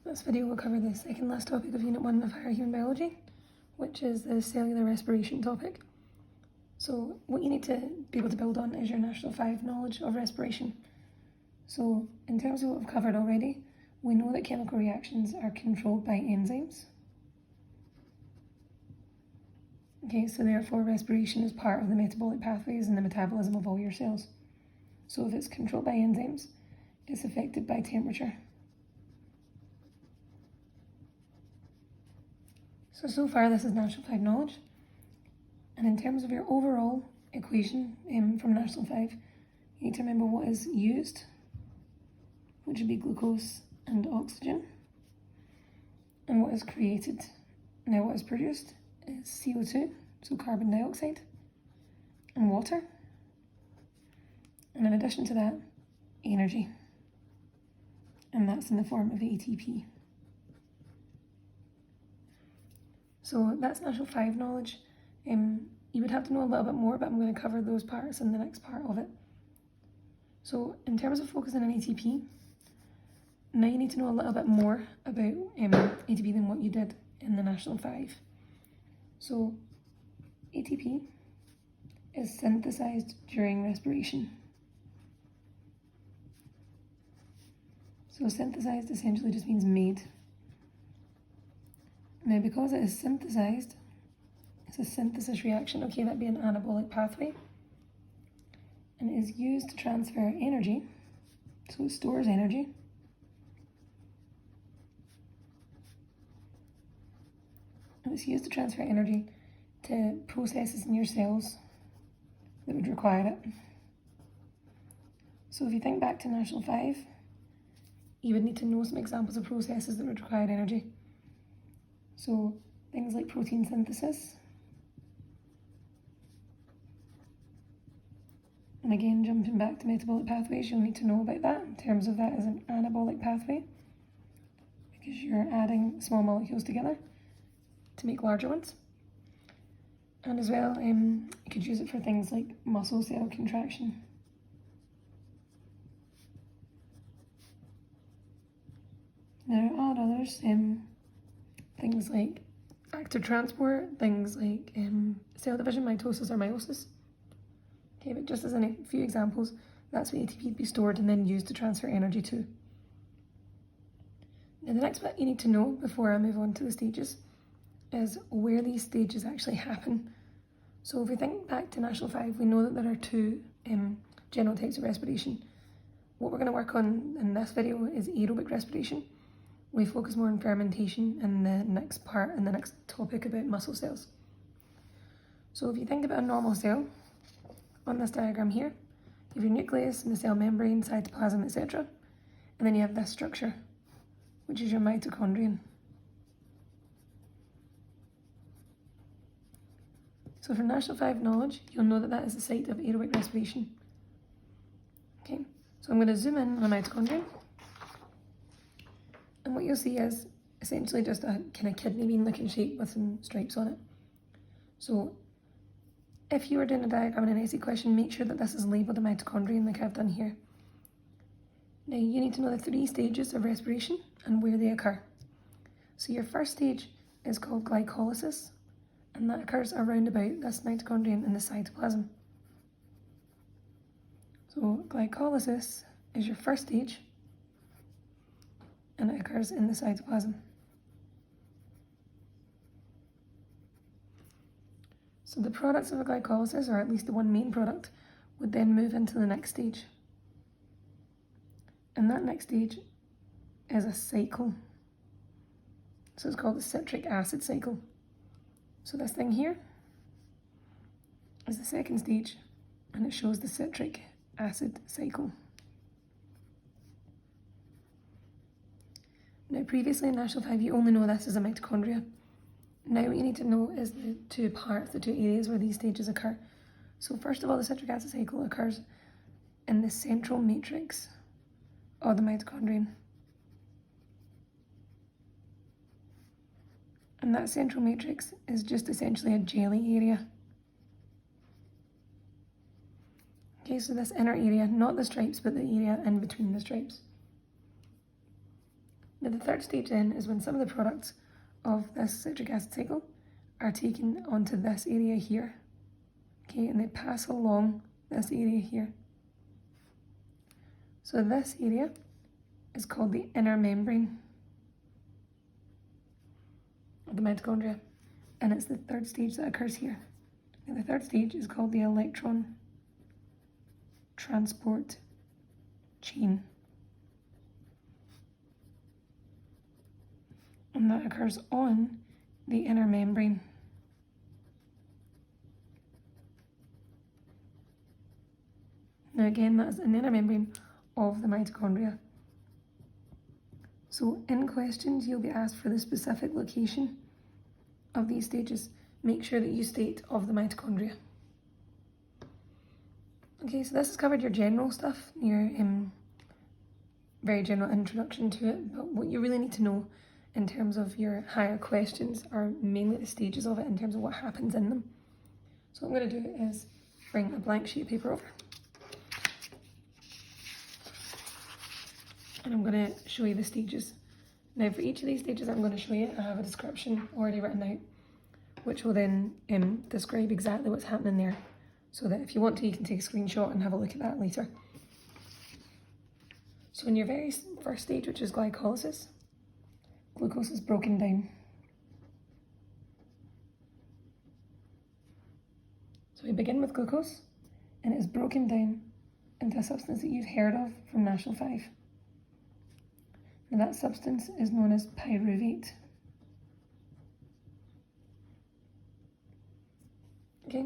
This video will cover the second last topic of Unit 1 of Higher Human Biology, which is the cellular respiration topic. So what you need to be able to build on is your National 5 knowledge of respiration. So in terms of what we've covered already, we know that chemical reactions are controlled by enzymes. Okay, so therefore respiration is part of the metabolic pathways and the metabolism of all your cells. So if it's controlled by enzymes, it's affected by temperature. So far this is National 5 knowledge. And in terms of your overall equation from National 5, you need to remember what is used, which would be glucose and oxygen, and what is created. Now what is produced is CO2, so carbon dioxide, and water. And in addition to that, energy. And that's in the form of ATP. So that's National 5 knowledge. You would have to know a little bit more, but I'm going to cover those parts in the next part of it. So in terms of focusing on ATP, now you need to know a little bit more about ATP than what you did in the National 5. So ATP is synthesized during respiration. So synthesized essentially just means made. Now because it is synthesized, it's a synthesis reaction, okay, that'd be an anabolic pathway, and it is used to transfer energy, so it stores energy, and it's used to transfer energy to processes in your cells that would require it. So if you think back to National 5, you would need to know some examples of processes that would require energy. So things like protein synthesis. And again, jumping back to metabolic pathways, you'll need to know about that in terms of that as an anabolic pathway, because you're adding small molecules together to make larger ones. And as well, you could use it for things like muscle cell contraction. There are others, things like active transport, things like cell division, mitosis or meiosis. Okay, but just as in a few examples, that's what ATP would be stored and then used to transfer energy to. Now the next bit you need to know before I move on to the stages is where these stages actually happen. So if we think back to National 5, we know that there are two general types of respiration. What we're going to work on in this video is aerobic respiration. We focus more on fermentation in the next part and the next topic about muscle cells. So if you think about a normal cell, on this diagram here, you have your nucleus and the cell membrane, cytoplasm, etc. And then you have this structure, which is your mitochondrion. So for National 5 knowledge, you'll know that that is the site of aerobic respiration. Okay, so I'm going to zoom in on a mitochondrion. And what you'll see is essentially just a kind of kidney bean looking shape with some stripes on it. So if you were doing a diagram in an essay question, make sure that this is labelled a mitochondrion like I've done here. Now you need to know the 3 stages of respiration and where they occur. So your first stage is called glycolysis, and that occurs around about this mitochondrion in the cytoplasm. So glycolysis is your first stage, and it occurs in the cytoplasm. So the products of a glycolysis, or at least the one main product, would then move into the next stage. And that next stage is a cycle. So it's called the citric acid cycle. So this thing here is the second stage, and it shows the citric acid cycle. Now previously in National 5 you only know this as a mitochondria. Now what you need to know is the 2 parts, the 2 areas where these stages occur. So first of all, the citric acid cycle occurs in the central matrix of the mitochondrion. And that central matrix is just essentially a jelly area. Okay, so this inner area, not the stripes, but the area in between the stripes. Now the third stage then is when some of the products of this citric acid cycle are taken onto this area here, okay, and they pass along this area here. So this area is called the inner membrane of the mitochondria, and it's the third stage that occurs here. And the third stage is called the electron transport chain, and that occurs on the inner membrane. Now again, that's an inner membrane of the mitochondria. So in questions, you'll be asked for the specific location of these stages. Make sure that you state of the mitochondria. Okay, so this has covered your general stuff, your very general introduction to it, but what you really need to know in terms of your higher questions are mainly the stages of it in terms of what happens in them. So what I'm going to do is bring a blank sheet of paper over. And I'm going to show you the stages. Now for each of these stages I'm going to show you, I have a description already written out, which will then describe exactly what's happening there, so that if you want to, you can take a screenshot and have a look at that later. So in your very first stage, which is glycolysis, glucose is broken down. So we begin with glucose, and it is broken down into a substance that you've heard of from National 5. And that substance is known as pyruvate. Okay,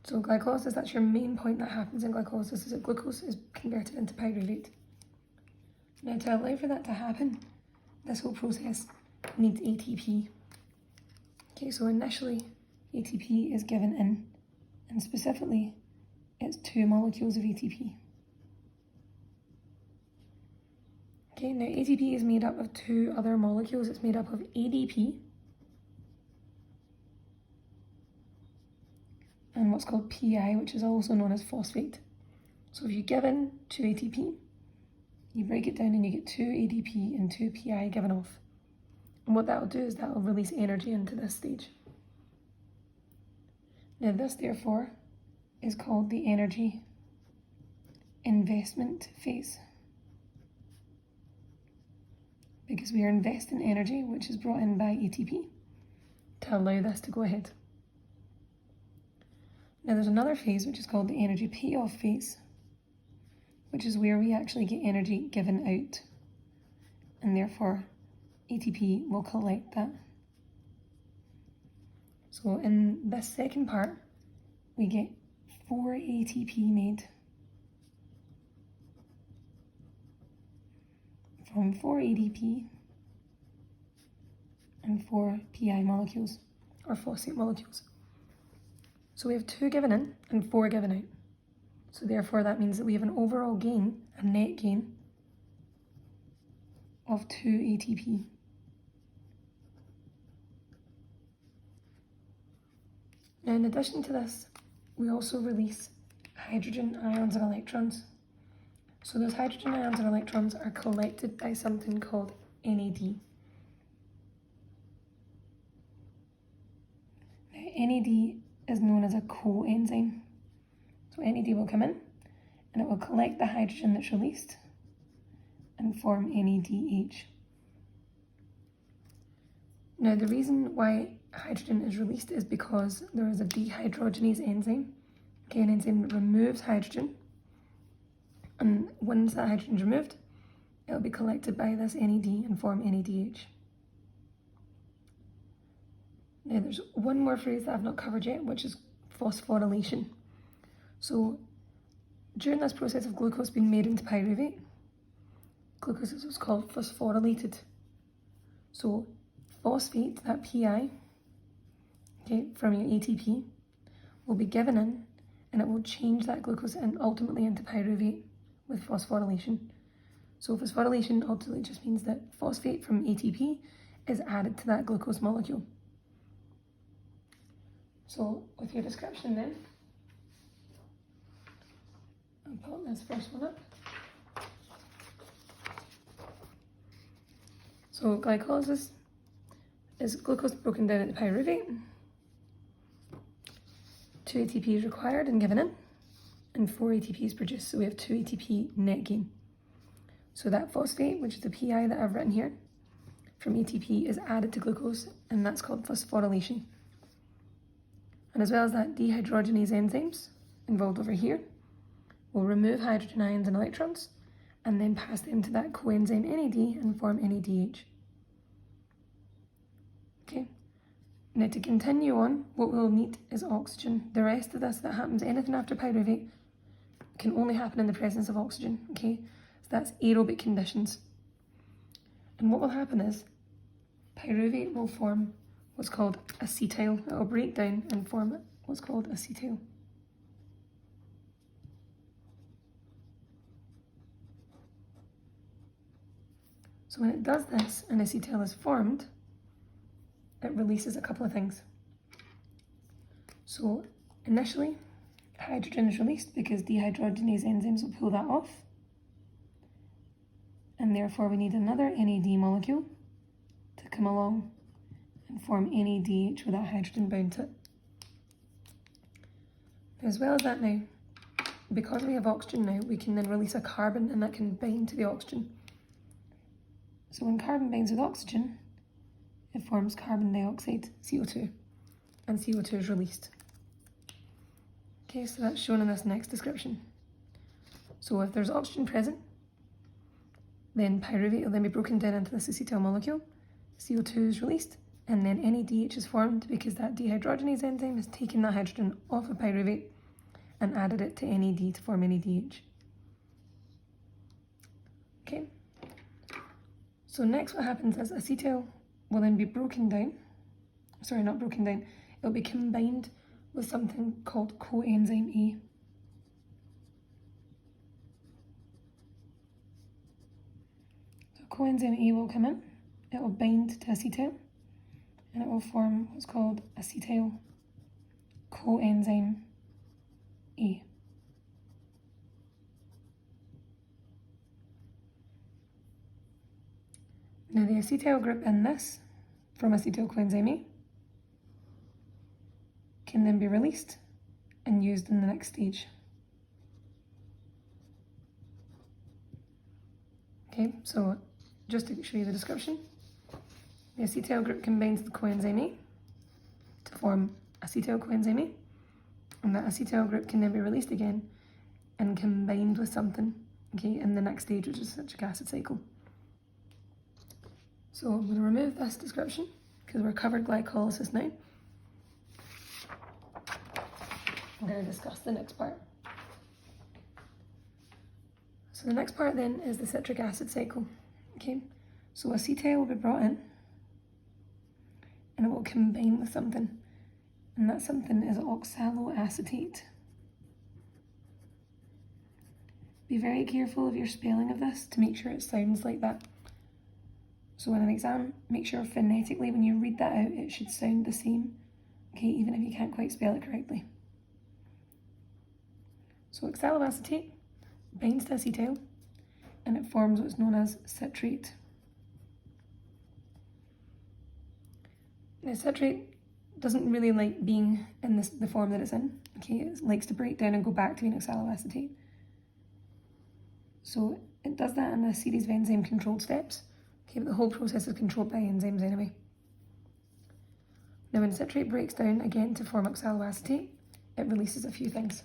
so glycolysis, that's your main point that happens in glycolysis, is that glucose is converted into pyruvate. Now to allow for that to happen, this whole process needs ATP. Okay, so initially ATP is given in, and specifically it's 2 molecules of ATP. Okay, now ATP is made up of 2 other molecules. It's made up of ADP and what's called PI, which is also known as phosphate. So if you give in 2 ATP, you break it down and you get 2 ADP and 2 PI given off. And what that will do is that will release energy into this stage. Now this, therefore, is called the energy investment phase, because we are investing energy which is brought in by ATP to allow this to go ahead. Now there's another phase which is called the energy payoff phase, which is where we actually get energy given out, and therefore ATP will collect that. So in this second part, we get 4 ATP made from 4 ADP and 4 PI molecules, or phosphate molecules. So we have 2 given in and 4 given out. So therefore that means that we have an overall gain, a net gain, of 2 ATP. Now in addition to this, we also release hydrogen ions and electrons. So those hydrogen ions and electrons are collected by something called NAD. Now NAD is known as a coenzyme. So NAD will come in and it will collect the hydrogen that's released and form NADH. Now the reason why hydrogen is released is because there is a dehydrogenase enzyme, okay, an enzyme that removes hydrogen, and once that hydrogen is removed, it will be collected by this NAD and form NADH. Now there's one more phrase that I've not covered yet, which is phosphorylation. So during this process of glucose being made into pyruvate, glucose is what's called phosphorylated. So phosphate, that PI, okay, from your ATP, will be given in, and it will change that glucose and ultimately into pyruvate with phosphorylation. So phosphorylation ultimately just means that phosphate from ATP is added to that glucose molecule. So with your description then, I'll put this first one up. So glycolysis is glucose broken down into pyruvate. 2 ATP is required and given in, and 4 ATP is produced. So we have 2 ATP net gain. So that phosphate, which is the PI that I've written here, from ATP is added to glucose, and that's called phosphorylation. And as well as that, dehydrogenase enzymes involved over here will remove hydrogen ions and electrons and then pass them to that coenzyme NAD and form NADH. Okay, now to continue on, what we'll need is oxygen. The rest of this that happens, anything after pyruvate, can only happen in the presence of oxygen, okay? So that's aerobic conditions. And what will happen is pyruvate will form what's called acetyl. It will break down and form what's called acetyl. So when it does this and acetyl is formed, it releases a couple of things. So initially, hydrogen is released because dehydrogenase enzymes will pull that off. And therefore we need another NAD molecule to come along and form NADH with that hydrogen bound to it. As well as that now, because we have oxygen now, we can then release a carbon and that can bind to the oxygen. So when carbon binds with oxygen, it forms carbon dioxide, CO2, and CO2 is released. Okay, so that's shown in this next description. So if there's oxygen present, then pyruvate will then be broken down into this acetyl molecule, CO2 is released, and then NADH is formed because that dehydrogenase enzyme has taken that hydrogen off of pyruvate and added it to NAD to form NADH. Okay, so next what happens is acetyl will then be broken down, not broken down, it'll be combined with something called coenzyme A. So coenzyme A will come in, it will bind to acetyl, and it will form what's called acetyl coenzyme A. Now the acetyl group in this, from acetyl coenzyme A, can then be released and used in the next stage. Okay, so just to show you the description, the acetyl group combines with coenzyme A to form acetyl coenzyme A, and that acetyl group can then be released again and combined with something, okay, in the next stage, which is citric acid cycle. So I'm going to remove this description because we're covered glycolysis now. I'm going to discuss the next part. So the next part then is the citric acid cycle. Okay, so acetyl will be brought in and it will combine with something, and that something is oxaloacetate. Be very careful of your spelling of this to make sure it sounds like that. So in an exam, make sure phonetically when you read that out, it should sound the same, okay, even if you can't quite spell it correctly. So oxaloacetate binds to acetyl and it forms what's known as citrate. Now citrate doesn't really like being in the form that it's in, okay, it likes to break down and go back to being oxaloacetate. So it does that in a series of enzyme controlled steps. Okay, but the whole process is controlled by enzymes anyway. Now when citrate breaks down again to form oxaloacetate, it releases a few things.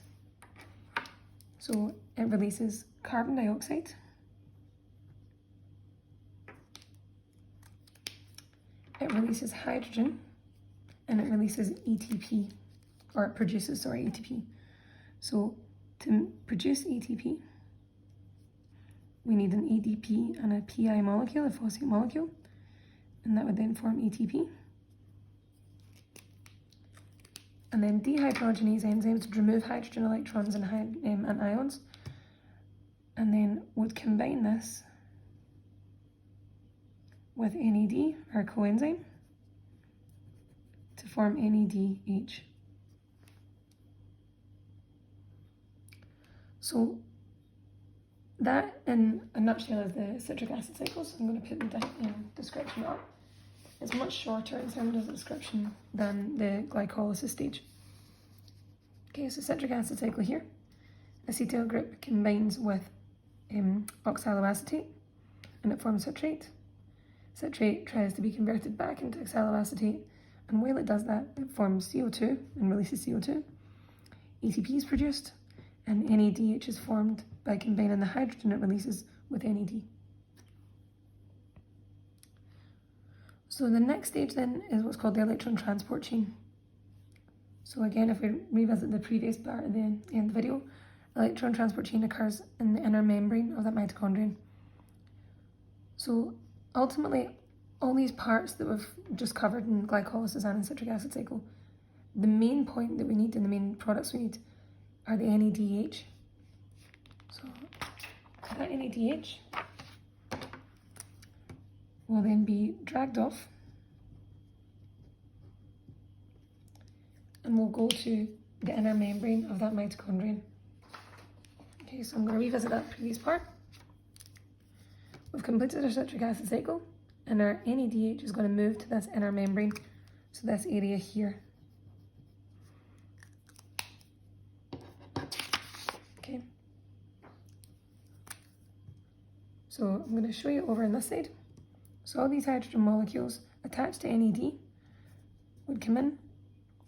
So it releases carbon dioxide, it releases hydrogen, and it releases ATP, or it produces, ATP. So to produce ATP, we need an ADP and a PI molecule, a phosphate molecule, and that would then form ATP. And then dehydrogenase enzymes would remove hydrogen electrons and ions, and then would combine this with NAD, our coenzyme, to form NADH. So that, in a nutshell, is the citric acid cycles. I'm going to put them description up. It's much shorter in terms of description than the glycolysis stage. Okay, so citric acid cycle here. Acetyl group combines with oxaloacetate and it forms citrate. Citrate tries to be converted back into oxaloacetate, and while it does that, it forms CO2 and releases CO2. ATP is produced, and NADH is formed by combining the hydrogen it releases with NAD. So the next stage then is what's called the electron transport chain. So again, if we revisit the previous part at the end of the video, electron transport chain occurs in the inner membrane of that mitochondrion. So ultimately, all these parts that we've just covered in glycolysis and in citric acid cycle, the main point that we need and the main products we need are the NADH. So that NADH will then be dragged off and will go to the inner membrane of that mitochondrion. Okay, so I'm going to revisit that previous part. We've completed our citric acid cycle, and our NADH is going to move to this inner membrane, so this area here. Okay. So I'm going to show you over on this side. So all these hydrogen molecules attached to NAD would come in.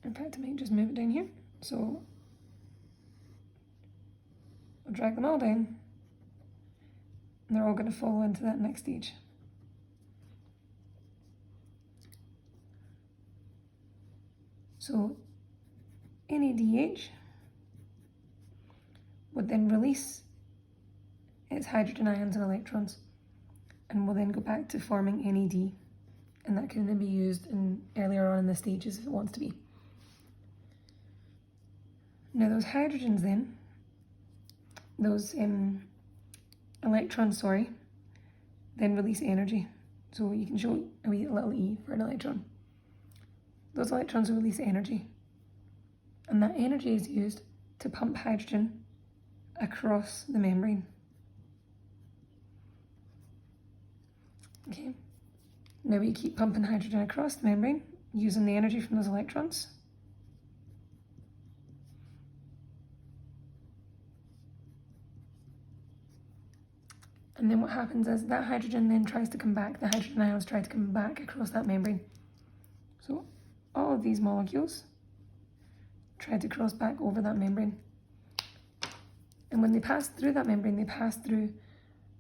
In fact, I might just move it down here. So I'll drag them all down, and they're all going to follow into that next stage. So NADH would then release its hydrogen ions and electrons, and will then go back to forming NAD, and that can then be used earlier on in the stages if it wants to be. Now those hydrogens then, those electrons, then release energy. So you can show a wee little E for an electron. Those electrons will release energy, and that energy is used to pump hydrogen across the membrane. Okay, now we keep pumping hydrogen across the membrane using the energy from those electrons. And then what happens is that hydrogen then tries to come back, the hydrogen ions try to come back across that membrane. So all of these molecules try to cross back over that membrane. And when they pass through that membrane, they pass through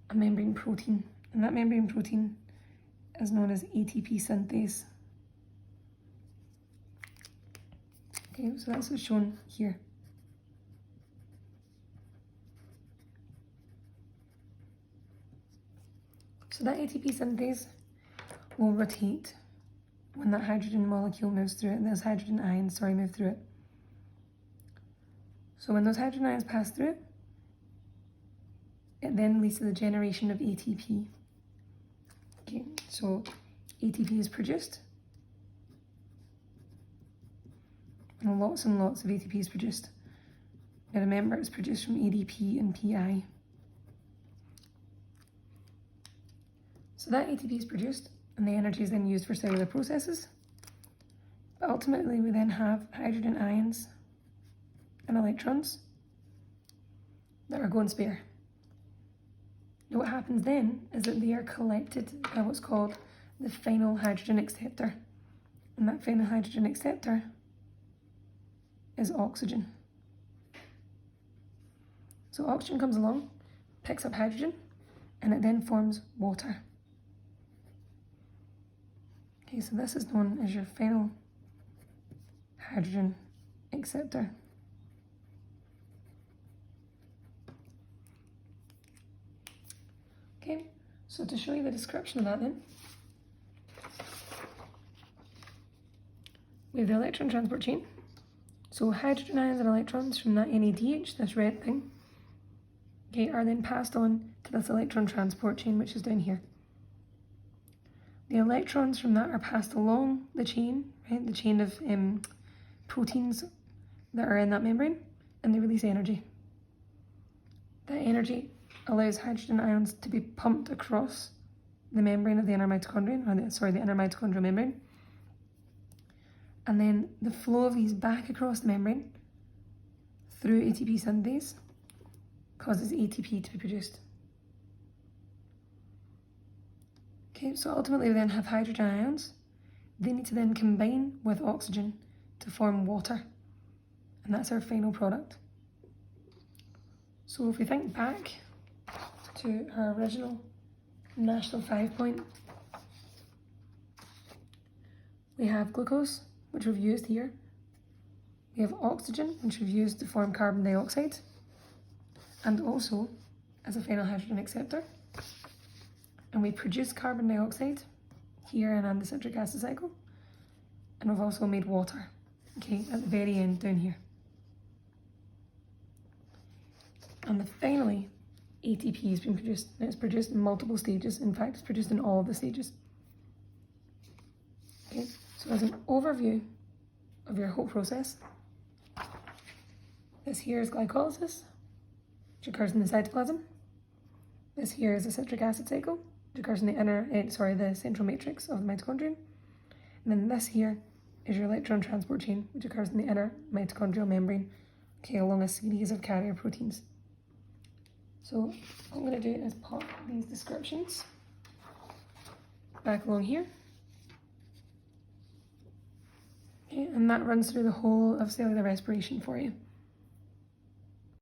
a membrane protein. And that membrane protein is known as ATP synthase. Okay, so that's what's shown here. So that ATP synthase will rotate when that hydrogen molecule moves through it, those hydrogen ions, move through it. So when those hydrogen ions pass through it, it then leads to the generation of ATP. Okay, so ATP is produced, and lots of ATP is produced. Now remember, it's produced from ADP and PI. So that ATP is produced, and the energy is then used for cellular processes. But ultimately, we then have hydrogen ions and electrons that are going spare. Now what happens then is that they are collected by what's called the final hydrogen acceptor. And that final hydrogen acceptor is oxygen. So oxygen comes along, picks up hydrogen, and it then forms water. Okay, so this is known as your final hydrogen acceptor. Okay, so to show you the description of that then, we have the electron transport chain. So hydrogen ions and electrons from that NADH, this red thing, okay, are then passed on to this electron transport chain, which is down here. The electrons from that are passed along the chain, right, the chain of proteins that are in that membrane, and they release energy. That energy allows hydrogen ions to be pumped across the membrane of the inner mitochondrion, the inner mitochondrial membrane. And then the flow of these back across the membrane through ATP synthase causes ATP to be produced. Okay, so ultimately we then have hydrogen ions. They need to then combine with oxygen to form water, and that's our final product. So if we think back to our original National 5 point, we have glucose, which we've used here. We have oxygen, which we've used to form carbon dioxide, and also as a final hydrogen acceptor. And we produce carbon dioxide here in the citric acid cycle, and we've also made water, okay, at the very end down here. And then finally, ATP has been produced, and it's produced in multiple stages. In fact, it's produced in all of the stages. Okay, so as an overview of your whole process, this here is glycolysis, which occurs in the cytoplasm. This here is a citric acid cycle, which occurs in the central matrix of the mitochondrion. And then this here is your electron transport chain, which occurs in the inner mitochondrial membrane, okay, along a series of carrier proteins. So what I'm going to do is pop these descriptions back along here. Okay, and that runs through the whole of cellular respiration for you.